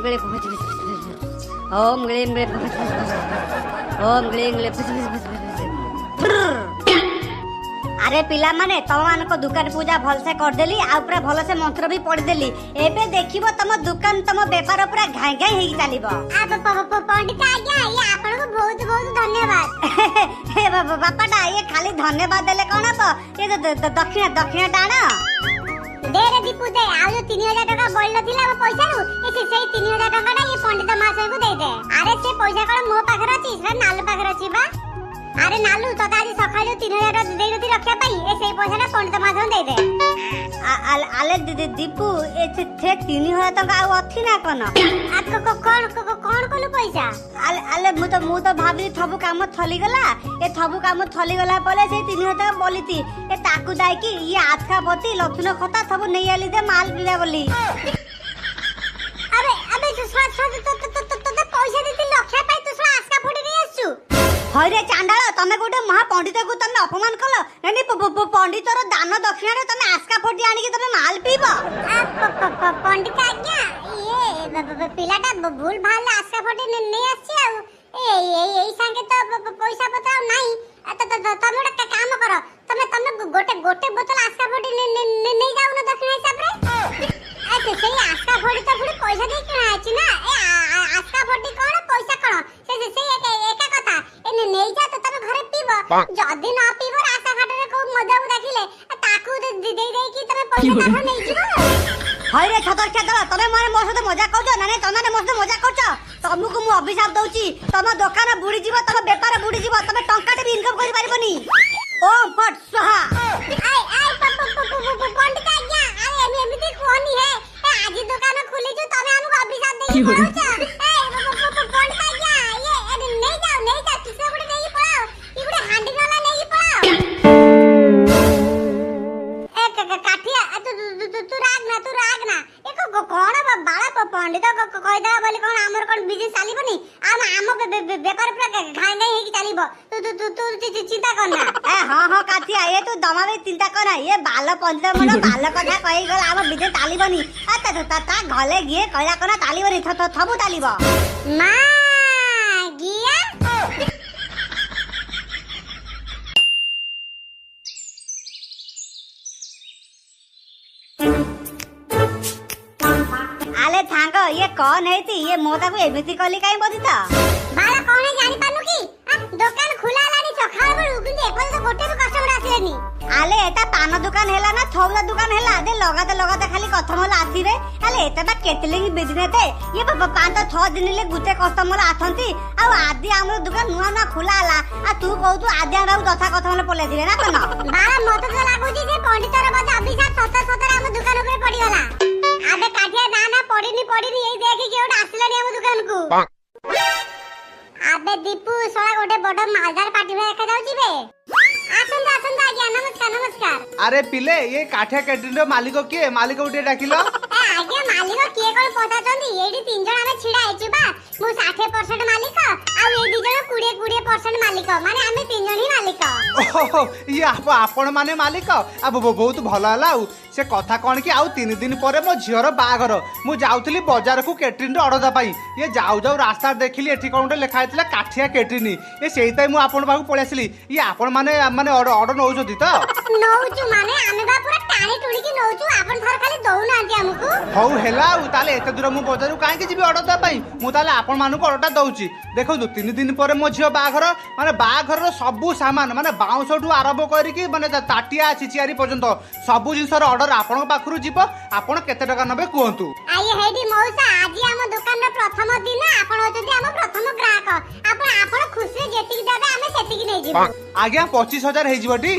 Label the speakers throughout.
Speaker 1: गळे ओम गळे ओम गळे अरे पिला माने तम मान को दुकान पूजा भल से कर देली आ पूरा भल से मंत्र भी पढ़ देली एबे देखिबो तम दुकान तम व्यापार पूरा घाई घाई हेई चलीबो आ पंडित आज्ञा ये आपन को बहुत बहुत धन्यवाद हे बापाटा ये खाली धन्यवाद देले कोन हबो ये दक्षिणा दक्षिणा टाण दे रे दीपू दे आ जो 3000 टका बोल नथिला पैसा नु ए से 3000 टका ये पंडित मासे को दे दे अरे से पैसा कोन मो पाखर अछि से नाल पाखर अछि बा अरे नालू तो आज सकाळ 3000 दे नथि रखिया पई ए से पैसा ना पंडित मासे दे दे आले दीपू ए से 3000 टका आ अथि ना कोन आ कोन कोन पैसा आले मु तो भाबी थबु काम थली गला ए थबु काम थली गला पले से 3000 टका बोलीती ए ताकू दाई की ये आठका पति लथुन खता थबु नै आली दे माल पिला बोली अबे तो पैसा देती लक्षा पाई तू आस्का फोड़ी नहीं आसु हरे चांडाळ तमे गोटे महा पंडित को तमे अपमान कलो ननी पंडितर दान दक्षिणा रे तमे आस्का फोड़ी आनी के तमे माल पीबो पंडित आज्ञा ये पिलाटा भूल भाल आस्का फोड़ी नहीं आसी आ ए संगे तो पैसा पता नहीं तमे एक काम करो तमे गोटे बोतल आस्का फोड़ी नहीं जाऊ ना दक्षिणा हिसाब रे ऐसे से आस्का फोड़ी तो पुरी पैसा दे किना आछि ना ए आस्का फोड़ी कोन पैसा कोन से एका कथा एने नै जा तो तमे घरे पीबो जदी ना पीबो आस्का घाटरे को मजा देखिले ताकू दे कि तमे पैसा काढ नै जिवो हाय रे छतर तमे माने मोर साथे मजा करछो ना नै तमे मोर साथे मजा करछो तमको मु अभिशाप दउची तम दुकान बुडी जिवो तम व्यापार बुडी जिवो तमे टंका टे इनकम करि पारिबोनी ओम फट स्वाहा पंडित आज्ञा अरे एमिति कोनी है आज दुकान खुली जो तमे हमको अभिशाप देई पड़ो ए पंडित आज्ञा ये नहीं जा किसे गुडे नहीं पड़ाओ ई गुडे हांडी वाला नहीं पड़ाओ ए काठिया तू राग ना एको कोन बाळा पंडित को कहि दा बोली कोन हमर कोन बिजनेस चालिबनी आम व्यापार पूरा घाई घाई हेकी चालिबो तू चिंता करना ए हां काठिया ये तू दमा में चिंता करना ये बाल पंडित मन बाल कथा कहि गला हम बिजनेस चालिबनी ता घले गिए कहला कोना चालिबनी थबु चालिबो मा गिया आले थांग ये कौन है थी ये मोता को एमिति कली काई बदी त बाला कौन है जानि पानु की दुकान खुला लानी सखाळ बळु किंतु एपल तो गोटे भी कस्टमर आसीलेनी आले एटा पान दुकान हेला ना थौला दुकान हेला दे लगाते खाली कस्टमर आसीबे आले एटा बा केटलिंग बिजनेस है ये 5-6 दिन ले गुटे कस्टमर आथंती आ आदि हमर दुकान नुआ ना खुला ला आ तू कहू तू आदि हमरा दथा कस्टमर पले दिले ना कोन बाला मत तो लागुजी जे पंडितर बजा अभिशाप सतर हम दुकान ऊपर पड़ी गला आबे काठिया ना पड़ीनी एई देखि के ओटा आसिलानी हम दुकान को आबे दीपू सोला गोटे बड़ मालदार पार्टी में देखा जाउची बे आसन आज्ञा नमस्कार
Speaker 2: अरे पिले ये काठिया कैटरिंग रो मालिक किए मालिक उठे डाकिलो
Speaker 1: आज्ञा मालिक किए कोन पता चंदी एडी तीन जण आमे छिडा आइछु बा मु 60% मालिक आ ए दी जण 20% मालिक माने आमे तीन जण ही मालिक
Speaker 2: ओहो ये आपण माने मालिक अब बहुत भलो हला से कथा कोन कि आउ 3 दिन परे मो झियर बागर मु जाउथली बाजार को कैटरिंग रो ऑर्डर पाई ये जाऊ रास्ता देखिली एठी कोन लिखा आइतला काठिया कैटरिंग ये सेइताई मु आपण बाकू पळे आसली ये आपण माने ऑर्डर नौजोती तो
Speaker 1: नौचु माने आमे बा पूरा टाणी टुडी की नौचु आपण थर खाली दउ नांती हमकु
Speaker 2: हौ हेला ताले एते दूर मु बाजार काहे कि जिबी ऑर्डर द पाई मु ताले आपण मानु को ऑर्डर दउची देखो 3 दिन परे मो झियो बाघर माने बाघर रो सब सामान माने बाउंसठू आरंभ करी कि माने ताटिया चिचियारी पर्यंत सब जिंसर ऑर्डर आपण पाखरु जिवो आपण केते टका नबे कहंतु
Speaker 1: आइ हेडी मौसा आज हम दुकान रो प्रथम दिन आपण होती हम प्रथम ग्राहक आपण खुशी जेति देबे हमें सेति कि नै जिवो
Speaker 2: आज्ञा 25000 हे जिवटी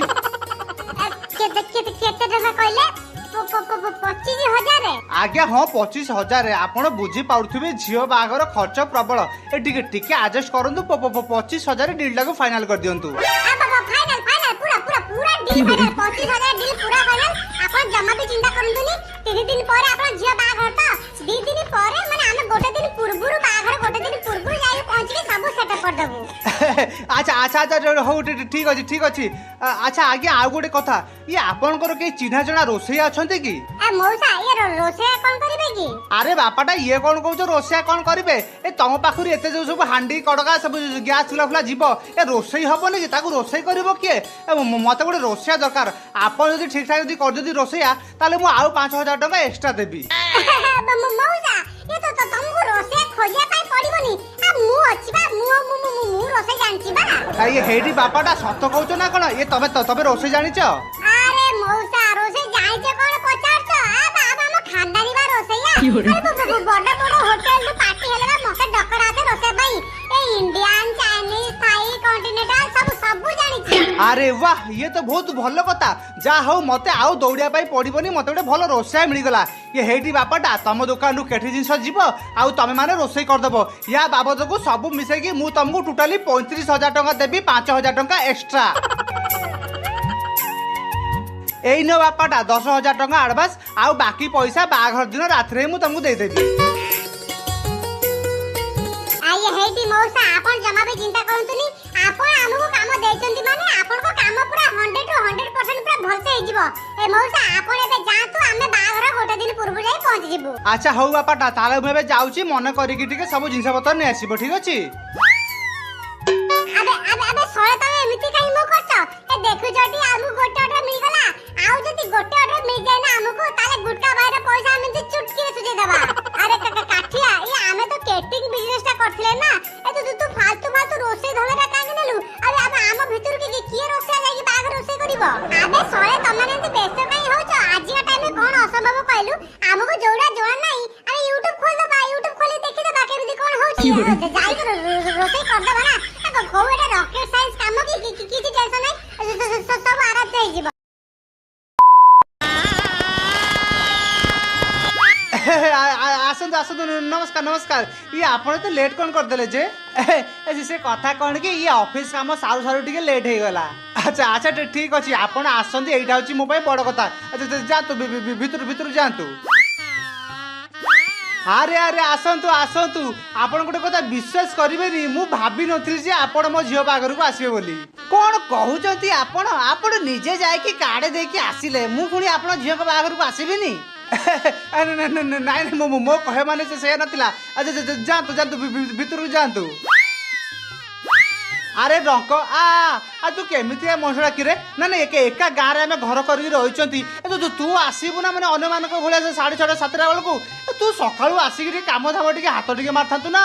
Speaker 1: केते टका कहले 25000
Speaker 2: आज्ञा हां 25000 आपण बुझी पाउथबे झियो बागर खर्च प्रबल ए टिके एडजस्ट करंतु 25000 डील को फाइनल कर दियंतु
Speaker 1: फाइनल पूरा डील फाइनल 25000 डील पूरा फाइनल आपण जमा भी चिंता करंतुनी 3 दिन परे आपण झियो बागर त 2 दिन परे माने हम गोटे दिन पूर्वरु बागर गोटे दिन पूर्वरु जाई पहुंच के सब सेटअप कर देबो
Speaker 2: अच्छा हो ठीक अछि अच्छा आज्ञा आ गोटे कथा ये आपनकर के चिन्हा जणा रोसई अछंती की
Speaker 1: मौसा ये रोसे कौन करिवे की
Speaker 2: अरे बापाटा ये कौन कौच रोषिया कौन करेंगे ए तुम पाखु एत जो सब हांडी कड़का सब गैस चूल्हा फुला जीव ए रोषेई हबनी कि ताकू रोषेई करिवो किए मत गोटे रोषिया दरकार आपन जदि ठीक ठाक जदि कर जदि रोषिया ताले मु आउ 5000 टका एक्स्ट्रा देबी
Speaker 1: मौसा ये तो तुमको रोसे खोजिया पाई पड़िबनी आ मु अछि बा मु रोसे जानछि बा
Speaker 2: ये हेडी बापाटा सत कहउछ ना कोन ये तबे रोषेई जानिछ
Speaker 1: अरे मौसा रोसे जानिछ कोन पचारछ आ बाबा हम खानदानी बा रोसेया बड़ बड़ होटल नु पार्टी हेले बा मते डकर आते रोसे भाई ए इंडियन चाइनीज थाई कॉन्टिनेंटल सब जानिछ
Speaker 2: अरे वाह ये तो बहुत भल कथा जा हो मते आउ दौड़िया पाई पड़िबनी मते गोटे भल रोषेया मिल गला ये हेडी बापाटा तम दुकान केठी जिंस जीव आउ तमे माने रोषेई कर देबो या बाबद को सब मिसे कि मु तुमको टोटली 35000 टका देबी 5000 टका एक्स्ट्रा एई न बापाटा 10000 टका एडवांस आउ बाकी पैसा बाघर दिन रात्रे मु तुमको दे देबी
Speaker 1: आये हेडी मौसा आपण जमा भी चिंता करंतुनी आपण हमहु काम देचंती माने आपण को काम पूरा 100 to 100% पूरा भलसे हे जिवो ए मौसा आपण एबे जातु हमें बाघर गोटे दिन पूर्व जाई पहुंच जिवो
Speaker 2: अच्छा हौ बापाटा ताले मु एबे जाउची मन करी कि ठीक सब जिंस पतर ने आसीबो ठीक अछि
Speaker 1: अबे सोळे तमे एमिति काई मो करछ ए देखु जटी हमहु गोटे ऑर्डर मिल गला आउ जति गोटे ऑर्डर मिल जाय ना हमहु ताले गुटका बाहर पैसा हम चुटकी सुजे देबा अरे काठिया ये हमें तो केटरिंग बिजनेस ता करथिले ना ए तू फालतू रोसे धमेरा काहे नेलु अरे अब आम भीतर के किए रोसे जाई बाग रोसे करिवो अबे सोळे तमे ने बेस्त काई होछ आज का टाइम में कोन असंभव कहलु हमको जोड़ा जोड़ा नहीं अरे YouTube खोल दबा YouTube खोली देखि दबा केमिति कोन होछ जाई रोसे कर दबा ना को एटा रॉकेट साइंस काम की टेंशन नहीं सब आराम से जीव
Speaker 2: आसंतु आसंतु नमस्कार नमस्कार ये आपण तो लेट कौन कर देले जे से कथा कौन कि ये ऑफिस काम सारू सारू टिके लेट हे गला अच्छा अच्छा ठीक अछि आपण आसंतु एइटा होची मो पय बड़ कथा अच्छा जातु भीतर जातु अरे अरे आसंतु आसंतु आपण गोटे कथा विश्वास करिबेनी मु भाबी नथि जे आपण मो झियो बागर को आसीबे बोली कोन कहउचंती आपण निजे जाय कि कार्ड दे कि आसीले मु पुनी आपण झियो को बागर को आसीबेनी नहीं मो कहे माने से नथिला अच्छा जातु भीतर जातु अरे रंक आ तू केमिति मनुष्यटा कि रे ना ना एका गाँव रे आम घर कर रही तू आसबू ना मैंने अन्य मान भाया 6:30 7टा बेलू तू सका आसिक काम धाम टे हाथ टे मारता ना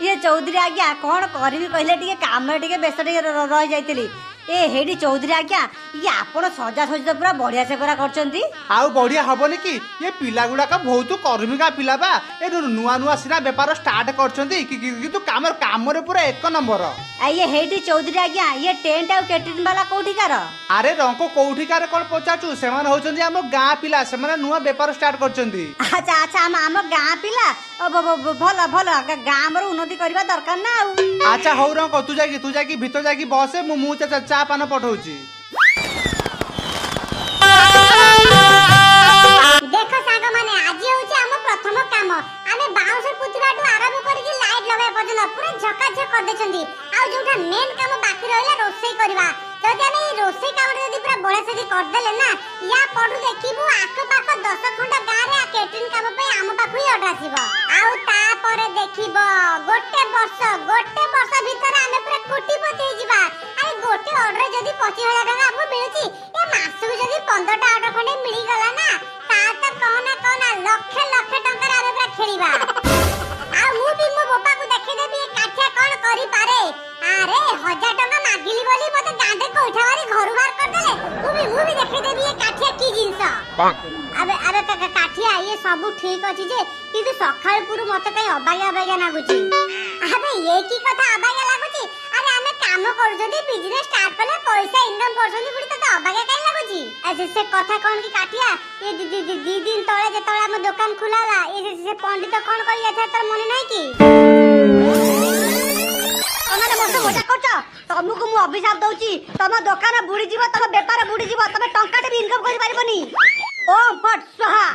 Speaker 1: ये चौधरी आज्ञा कौन करी कहले काम व्यस्त रही जाइली ए हेडी चौधरी आज्ञा ये आपण सजा सजी तो पूरा बढ़िया से पूरा करचंती
Speaker 2: आउ बढ़िया हबनी कि ये पिला गुड़ाक बहुत कर्मिका पिला बा ए नुआ नुआ सिना व्यापार स्टार्ट करचंती किंतु काम रे पूरा एक नंबर
Speaker 1: ये हेडी चौधरी आज्ञा ये टेंट आ कैटरिंग वाला कोठिकार
Speaker 2: अरे रंको कोठिकार कोन पचाचू सेमान होचंती हम गाँ पिला सेमान नुआ व्यापार स्टार्ट करचंती
Speaker 1: अच्छा अच्छा हम गाँ पिला भल भल गाँ मर उन्नति करबा दरकार ना
Speaker 2: अच्छा हौ रंको तू जाकी भीतर जाकी बसे मु चा पान पठाउची
Speaker 1: देखो साग माने आज होची हम प्रथम काम आमे बाउंस पुतराटू आरंभ करके लाइट लगाय पर्यंत पूरा झकाझक कर देछंती आ जोटा मेन काम बाकी रहला रोसई करबा जदि आमे ई रोसई काम जदि पूरा बळे से कर देले ना या पडू देखिबू आक पाक 10 खंड गाँ रे कैटरिंग काम पे हम पाखु ही ऑर्डर आसीबो आ ता परे देखिबो गोटे वर्ष भीतर आमे पूरा कोटीपति हे जिबा अरे गोटे ऑर्डर जदि 25000 टका आपको मिलुची ए मासु जदि 15 टा ऑर्डर खंडे मिली गला ना ता त कहना लक्ष टका रे पूरा खेलिबा आ मु भी मो बापा को देखि देबी काठिया कोन करि पारे अरे 1000 टका मागिली बोली मते गांडे कोठा वाली घर बाहर कर देले मु भी देखि देबी ए काठिया की जिंस अबे काठिया ये सब ठीक अछि जे किंतु सखाळ पुरु मते कई अबाया लागुची अबे ये की कथा अबाया लागुची अरे हमें काम करू जदी बिजनेस स्टार्ट करले पैसा इनकम करछनी पुरी त अबाया काई लागुची ऐसे से कथा कोन की काठिया ये दी दिन तळे जे तळे हम दुकान खुलाला ये से पंडित कोन करी जाथे तर मने नाही की तमने मस्त मजा करछ तमको मु अभिशाप दउची तम दुकान बुडी जीव तम व्यापार बुडी जीव तम टंकाटे भी इनकम करि पारिबनी ओ फट स्वाहा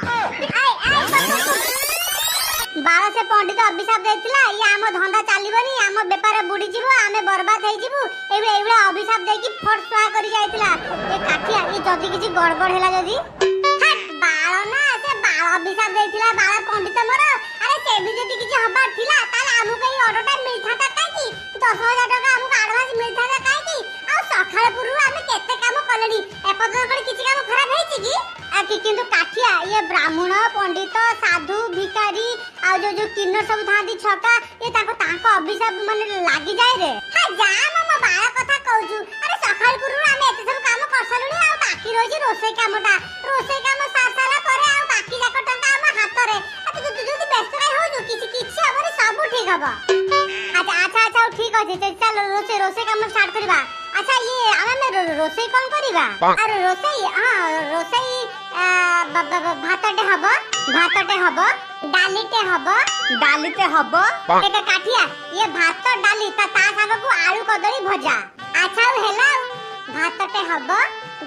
Speaker 1: बाळा से पंडित अभिशाप देथिला ये हम धंदा चालिबनी हम व्यापार बुडी जीव हमें बर्बाद हे जीवु एबे अभिशाप देकी फट स्वाहा करि जाइतिला ए काठिया ये जदी किछि गड़बड़ हैला जदी हट बाळ ଅଭିଶାପ ଦେଇଥିଲା ବାଳ ପଣ୍ଡିତ ମୋର। ଆରେ ସେମିତି ଯଦି କିଛି ହବାର ଥିଲା ତାହେଲେ ଆମକୁ ଏଇ ଅର୍ଡରଟା ମିଳିଥାନ୍ତା କାହିଁକି? 10,000 ଟଙ୍କା ଆମକୁ ଆଡଭାନ୍ସ ମିଳିଥାନ୍ତା କାହିଁକି? ଆଉ ସକାଳ ପୂର୍ବରୁ ଆମେ କେତେ କାମ କଲେଣି, ଏପର୍ଯ୍ୟନ୍ତ କଣ କିଛି କାମ ଖରାପ ହେଇଛି କି? କିନ୍ତୁ କାଠିଆ ଇଏ ବ୍ରାହ୍ମଣ ପଣ୍ଡିତ ସାଧୁ ଭିକାରୀ ଆଉ ଯୋଉ କିନ୍ନର ସବୁ ଥାନ୍ତି ଛକା, ଇଏ ତାଙ୍କ ଅଭିଶାପ ମାନେ ଲାଗିଯାଏ ରେ। ହଁ ଯା ମୋ ବାଳ କଥା କହୁଛୁ। ଆରେ ସକାଳ ପୂର୍ବରୁ ଆମେ ଏତେ ସବୁ କାମ କରିସାରିଲୁଣି, ଆଉ ବାକି ରହିଛି ରୋଷେଇ କାମଟା। ରୋଷେଇ କାମ ସାରିଲା ପରେ ଆଉ ବାକି ଯାକ ଟଙ୍କା ଆମ ହାତରେ। ତୁ ଯଦି ବ୍ୟସ୍ତ କାଇଁ ହଉଛୁ? କିଛି ହବନି, ସବୁ ଠିକ ହବ। ଆଚ୍ଛା ଠିକ ଅଛି, ଚାଲ ରୋଷେଇ କାମ ଷ୍ଟାର୍ଟ କରିବା। ଆଚ୍ଛା ଇଏ ଆମେ ରୋଷେଇ କଣ କରିବା? ଆରେ ରୋଷେଇ ଭାତଟେ ହବ, ଡାଲିଟେ ହବ। ଏଟା କାଠିଆ ଇଏ ଭାତ ଡାଲି ତା ସାଙ୍ଗକୁ ଆଳୁ କଦଳୀ ଭଜା। ଆଚ୍ଛା ଆଉ ହେଲା, ଭାତଟେ ହବ,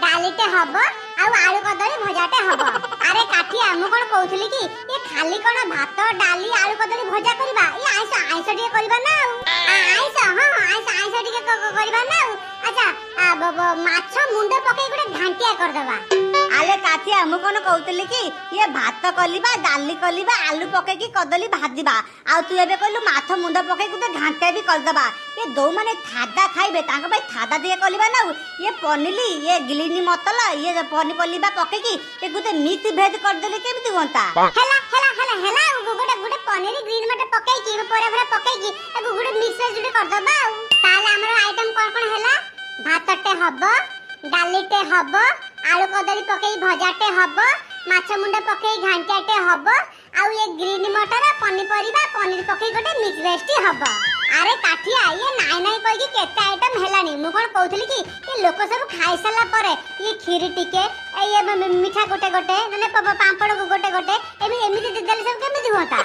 Speaker 1: ଡାଲିଟେ ହବ ଆଉ ଆଳୁ କଦଳୀ ଭଜାଟେ ହବ। ଆରେ କାଠିଆ ମୁଁ କଣ କହୁଥିଲି କି ଏ ଖାଲି କଣ ଭାତ ଡାଲି ଆଳୁ କଦଳୀ ଭଜା କରିବା? ଏ ଆଇଁଷ ଟିକେ କରିବା ନା ଆଉ। ଆଇଁଷ ଟିକେ କରିବା ନା ଆଉ। ଆଚ୍ଛା ମାଛ ମୁଣ୍ଡ ପକେଇ ଗୋଟେ ଘାଣ୍ଟିଆ କରିଦବା। ଆଲେ କାଠିଆ ମୁଁ କଣ କହୁଥିଲି କି ଇଏ ଭାତ କଲିବା ଡାଲି କଲିବା ଆଳୁ ପକେଇକି କଦଳୀ ଭାଜିବା, ଆଉ ତୁ ଏବେ କହିଲୁ ମାଛ ମୁଣ୍ଡ ପକେଇ ଗୋଟେ ଘାଣ୍ଟିଆ ବି କରିଦବା। ଏ ଯୋଉମାନେ ଥାଦା ଖାଇବେ ତାଙ୍କ ପାଇଁ ଥାଦା ଟିକେ କଲିବା ନା ଆଉ। ଇଏ ପନିଲି ଇଏ ଗ୍ଲିନି ମସଲା ଇଏ ପନିପରିବା ପକେଇକି ଏ ଗୋଟେ ମିକ୍ସ ଭେଜ କରିଦେଲେ କେମିତି ହୁଅନ୍ତା? ହେଲା ଗୋଟେ ପନିର ଗ୍ରୀନ ମଟର ପକେଇକି ପରିବା ପକେଇକି ଗୋଟେ ମିକ୍ସ ଭେଜ ଗୋଟେ କରିଦବା ଆଉ। ତାହେଲେ ଆମର ଆଇଟମ କଣ ହେଲା? ଭାତଟେ ହବ, ଡାଲିଟେ ହବ, ଆଳୁ କଦଳୀ ପକେଇ ଭଜାଟେ ହବ, ମାଛ ମୁଣ୍ଡ ପକେଇ ଘାଣ୍ଟିଆଟେ ହବ, ଆଉ ଏ ଗ୍ରୀନ ମଟର ପନିପରିବା ପନିର ପକେଇ ଗୋଟେ ମିକ୍ସ ଭେଜ ହବ। ଆରେ କାଠିଆ ଇଏ ନାଇଁ କହିକି କେତେ ଆଇଟମ ହେଲାଣି। ମୁଁ କଣ କହୁଥିଲି କି ଏ ଲୋକ ସବୁ ଖାଇ ସାରିଲା ପରେ ଇଏ କ୍ଷୀରି ଟିକେ ଇଏ ମିଠା ଗୋଟେ ମାନେ ପାମ୍ପଡ଼ ଗୋଟେ ଏମିତି ଦେଲେ ସବୁ କେମିତି ହୁଅନ୍ତା?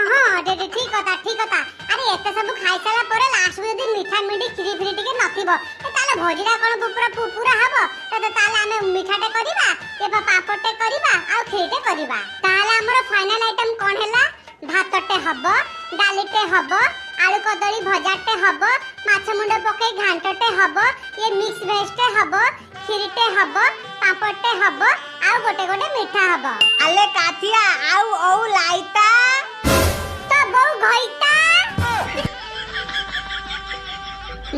Speaker 1: ହଁ ଠିକ କଥା। ଆରେ ଏତେ ସବୁ ଖାଇ ସାରିଲା ପରେ ଲାଷ୍ଟକୁ ଯଦି ମିଠା ମିଠି କ୍ଷୀରି ଫିରି ଟିକେ ନଥିବ ତାହେଲେ ଭୋଜିଟା କଣ ପୁରା ହବ? ତାହେଲେ ଆମେ ମିଠାଟେ କରିବା, ପାମ୍ପଡ଼ଟେ କରିବା ଆଉ କ୍ଷୀରିଟେ କରିବା। ତାହେଲେ ଆମର ଫାଇନାଲ ଆଇଟମ କଣ ହେଲା? ଭାତଟେ ହବ, ଡାଲିଟେ ହବ, ଆଳୁ କଦଳୀ ଭଜାଟେ ହବ, ମାଛ ମୁଣ୍ଡ ପକେଇ ଘାଣ୍ଟଟେ ହବ, ଇଏ ମିକ୍ସ ଭେଜଟେ ହବ, କ୍ଷୀରିଟେ ହବ, ପାମ୍ପଡ଼ଟେ ହବ ଆଉ ଗୋଟେ ମିଠା ହବ। ଆଲେ କାଠିଆ ଆଉ ଲାଇତା ତ ବହୁ ଘଇତା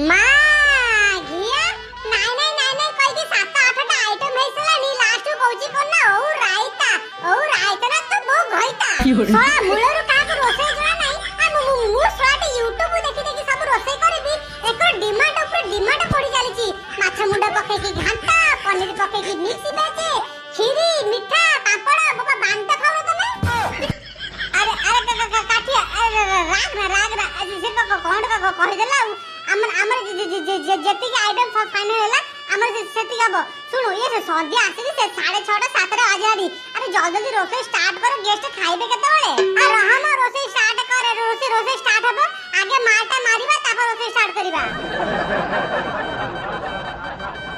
Speaker 1: ମା ଘିଆ ନାଇଁ କହିକି 7-8ଟା ଆଇଟମ ହେଇସାଲାନି। ଲାଷ୍ଟ କହୁଛି କଣ ନା ଓ ରାଇତା ନା ତ ବହୁ ଘଇତା। ଶଳା ମୂଳରୁ କାହାକୁ ରୋଷେଇ ଜଣା ନାହିଁ। ମୁଁ ଶଳାଟି ୟୁଟ୍ୟୁବ ଦେଖି ସବୁ ରୋଷେଇ କରିବି। ଏକର ଡିମାଣ୍ଡ ଉପରେ ଡିମାଣ୍ଡ ପଡି ଚାଲିଛି। ମାଛ ମୁଣ୍ଡ ପକେଇକି ଘାଣ୍ଟ, ପନିର ପକେଇକି ମିକ୍ସ ଭେଜ, କ୍ଷୀରି, ମିଠା, ପାମ୍ପଡ଼। ବାବା ବାନ୍ତା ଖାଉନ ତମେ? ଆରେ କାଠିଆ ରାଗ ସେ କଣ କହିଦେଲା ଆଉ। ଆମର ଯେତିକି ଆଇଟମ ଫାଇନାଲ ହେଲା ଆମର ସେତିକି ହବ। ଶୁଣୁ ଇଏ ସନ୍ଧ୍ୟା ଆସିକି ସେ 6:30 7ଟା ବାଜିଲାଣି। ଆରେ ଜଲ୍ଦି ରୋଷେଇ ଷ୍ଟାର୍ଟ କର, ଗେଷ୍ଟ ଖାଇବେ କେତେବେଳେ? ଆରେ ରହ ରୋଷେଇ ଷ୍ଟାର୍ଟ କରେ। ରୋଷେଇ ଷ୍ଟାର୍ଟ ହବ ଆଗେ ମାଟା ମାରିବା ତାପରେ ରୋଷେଇ ଷ୍ଟାର୍ଟ କରିବା।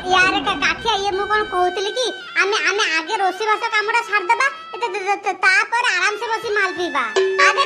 Speaker 1: यार काठिया ये मु कोन कहउतली कि आमे आगे रोसी बास कामडा छाड़ देबा तापर आराम से बसी माल पीबा। आगे